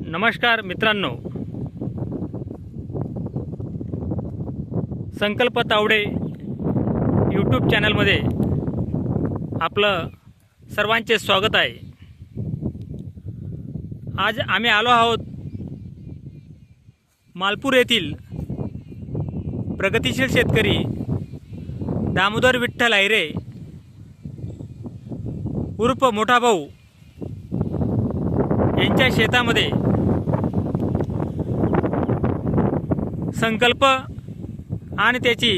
नमस्कार मित्रांनो, संकल्प तावडे यूट्यूब चॅनलमध्ये आपलं सर्वांचे स्वागत आहे। आज आम्ही आलो आहोत मालपूर येथील प्रगतिशील शेतकरी दामोदर विठ्ठल आहिरे उर्फ मोठा भाऊ यांच्या शेतामध्ये संकल्प आणि त्याची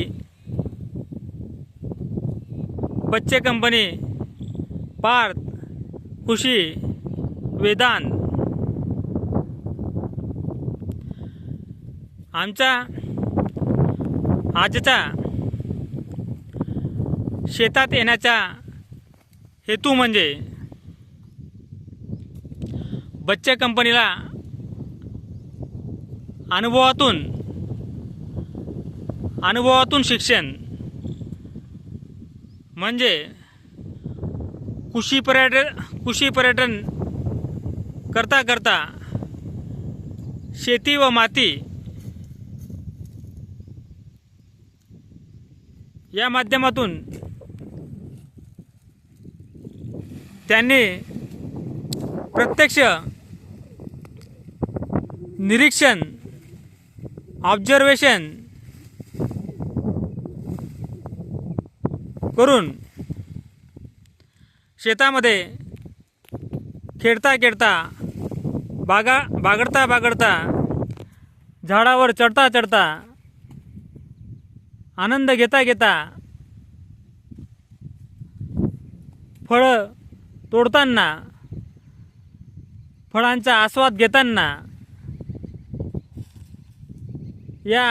बच्चे कंपनी पार्थ कृषी वेदांत आमचा आजचा शेतात येण्याचा हेतू म्हणजे बच्चे कंपनीला अनुभवातून शिक्षण म्हणजे कृषी पर्यटन करता करता शेती व माती या माध्यमातून त्यांनी प्रत्यक्ष निरीक्षण ऑब्झर्वेशन करून शेतामध्ये खेळता खेळता बागडता झाडावर चढता आनंद घेता फळं तोडताना फळांचा आस्वाद घेताना या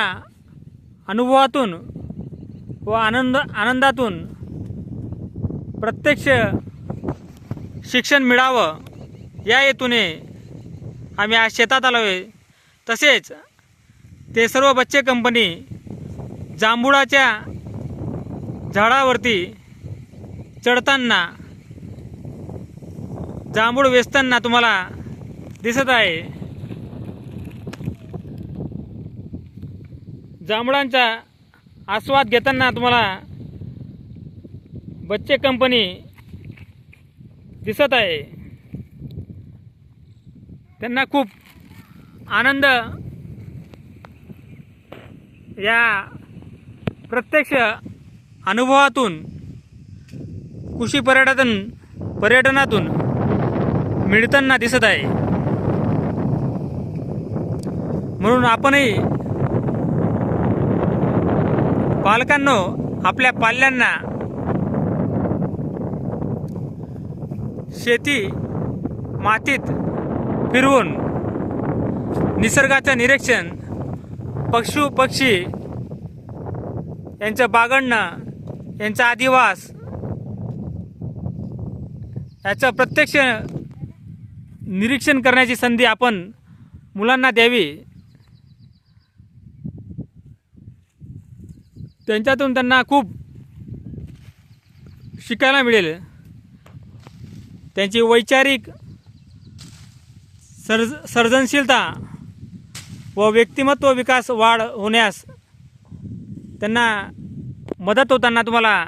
अनुभवातून व आनंदातून प्रत्यक्ष शिक्षण मिळावं या हेतूने आम्ही आज शेतात आलो आहे। तसेच ते सर्व बच्चे कंपनी जांभुळाच्या झाडावरती चढताना जांभूळ वेचताना तुम्हाला दिसत आहे। जांभळांचा आस्वाद घेताना तुम्हाला बच्चे कंपनी दिसत आहे। त्यांना खूप आनंद या प्रत्यक्ष अनुभवातून कृषी पर्यटनातून मिळताना दिसत आहे। म्हणून आपणही पालकांनो आपल्या पाल्यांना शेती मातीत फिरवून निसर्गाचं निरीक्षण पक्षी यांचं बागडणं यांचा अधिवास याचं प्रत्यक्ष निरीक्षण करण्याची संधी आपण मुलांना द्यावी। त्यांच्यातून त्यांना खूप शिकायला मिळेल। त्यांची वैचारिक सर्जनशीलता व व्यक्तिमत्व विकास वाढ होण्यास त्यांना मदत होताना तुम्हाला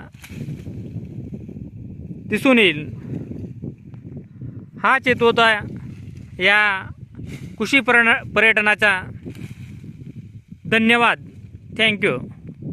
दिसून येईल। हाच हेतू होता या कृषी पर्यटनाचा। धन्यवाद, थँक्यू।